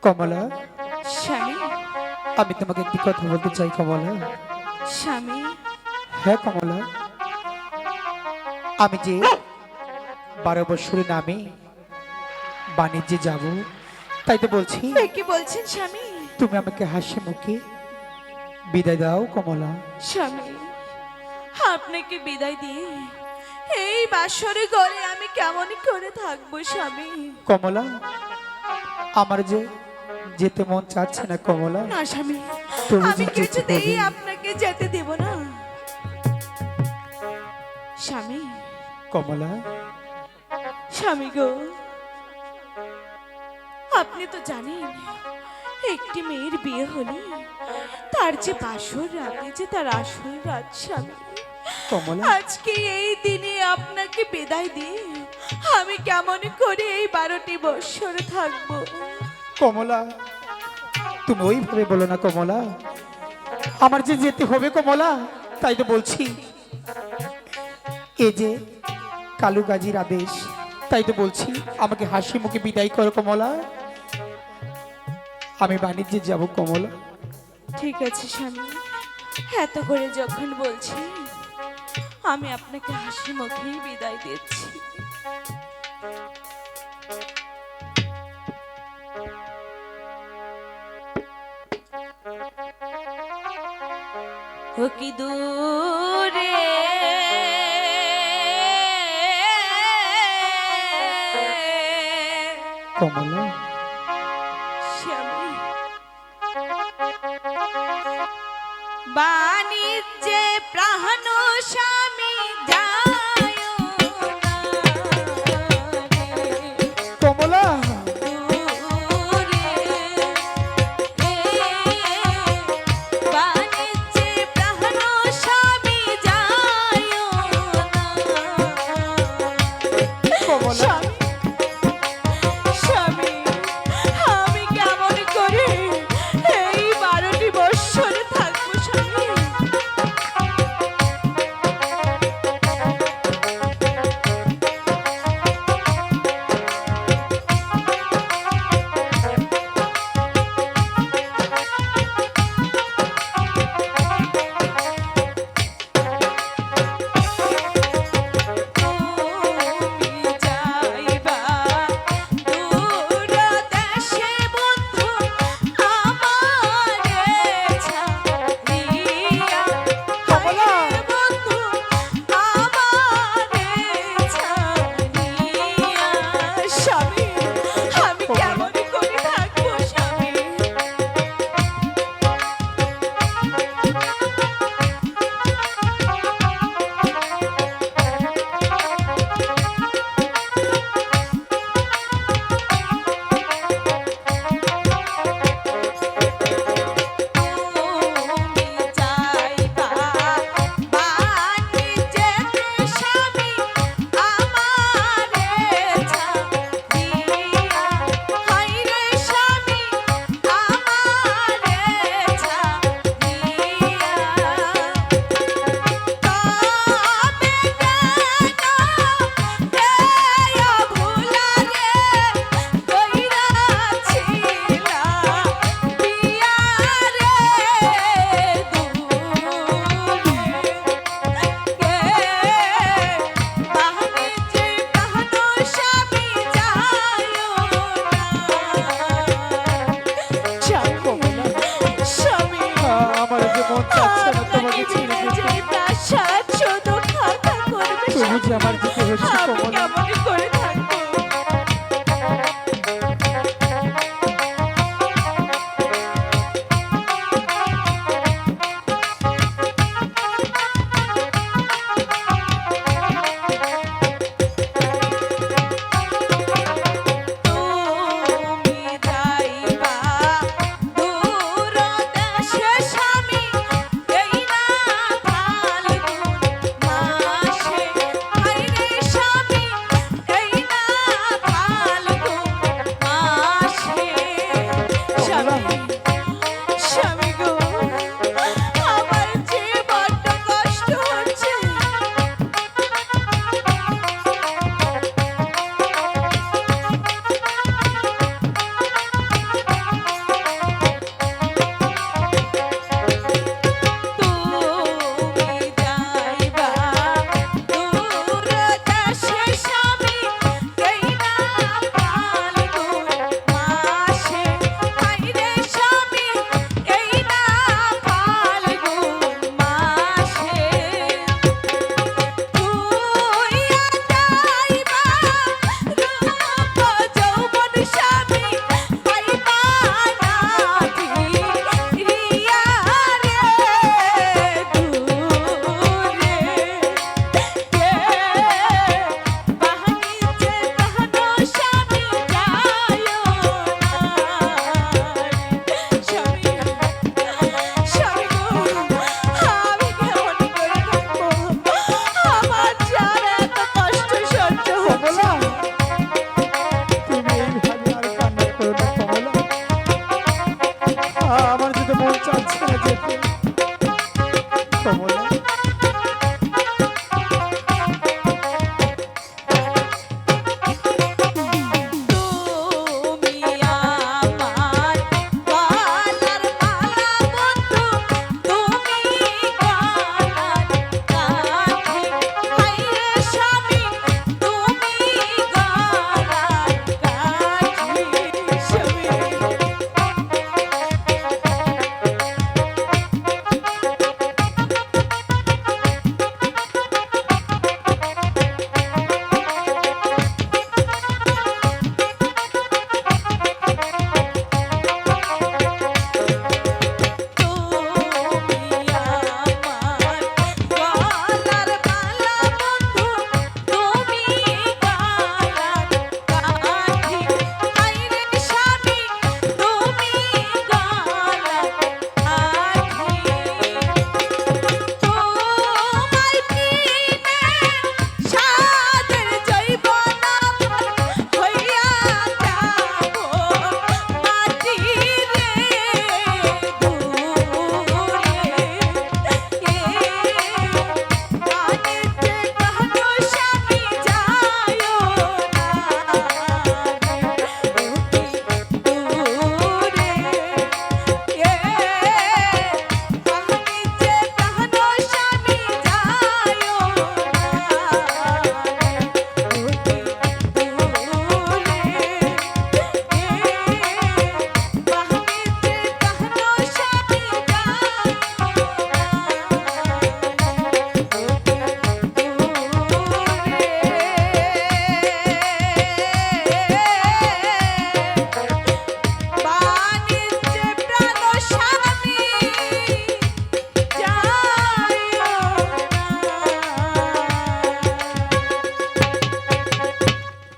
কমলা, স্বামী। আমি তোমাকে একটি কথা বলতে চাই কমলা। স্বামী। হ্যাঁ কমলা, আমি যে 12 বছরের নামে বাণিজ্যে যাব, তাই তো বলছি কি বলছেন স্বামী? তুমি আমাকে হাসি মুখে বিদায় দাও কমলা। স্বামী, আপনাকে বিদায় দিয়ে এই বাসরে ঘরে আমি কেমন করে থাকবো স্বামী? কমলা, আমার যে যেতে মন চাচ্ছে না কমলা। না স্বামী, তবু আমি যে যেতে কিছুতেই হবে। আপনাকে যেতে দেব না স্বামী। কমলা, স্বামী গো, আপনি তো জানেন একটি মেয়ের বিয়ে হলে তার যে বাসর রাতে যে তার আসল রাত স্বামী। কমলা, আজকে এই দিনে আপনাকে বিদায় দিয়ে আমি কেমন করে এই 12টি বৎসর থাকবো? কমলা, তুমি ওইভাবে বলো না কমলা। আমার যে যেতে হবে কমলা, তাই তো বলছি এ যে কালু গাজীর আদেশ, তাই তো বলছি আমাকে হাসি মুখে বিদায় করো কমলা। আমি বাণিজ্যে যাব কমলা। ঠিক আছে স্বামী, এত করে যখন বলছি আমি আপনাকে হাসি মুখেই বিদায় দিচ্ছি। ও কি দূরে কমলা, স্বামী, বাণিজ্যে প্রাণ স্বামী যায় না কমলা, দূরে, বাণিজ্যে প্রাণ স্বামী যায় না কমলা, স্বামী, আমি কেমন করে এই 12টি বৎসর থাকবো স্বামী? তুমি যাইবা দূর দেশে বন্ধু আমারে ছাড়িয়া, কমলা, বন্ধু আমারে ছাড়িয়া। স্বামী, আমি কেমন করে থাকবো স্বামী? তুমি যাইবা বাণিজ্যে স্বামী আমারে ছাড়িয়া, হায়রে স্বামী আমারে ছাড়িয়া। তবে কেন এয়া ভুলা রে কইরাছিলা বিয়া রে দূরে, বাণিজ্যে প্রাণ স্বামী যায় না কমলা, স্বামী। আমার যে মন চাচ্ছে না তোমাকে ছেড়ে যেতে। প্রাসাদ শুধু খাতা করবে তুমি যে আমার যেতে হচ্ছে আমি কমলা। কেমন করে থাকবো? তুমি যাইবা দূর দেশে স্বামী এই না ফাল্গুন মাসে, হায়রে স্বামী এই না ফাল্গুন মাসে। স্বামী, স্বামী গো, আমার যে বড্ড কষ্ট হচ্ছে। চাচ্ছে না যেতে।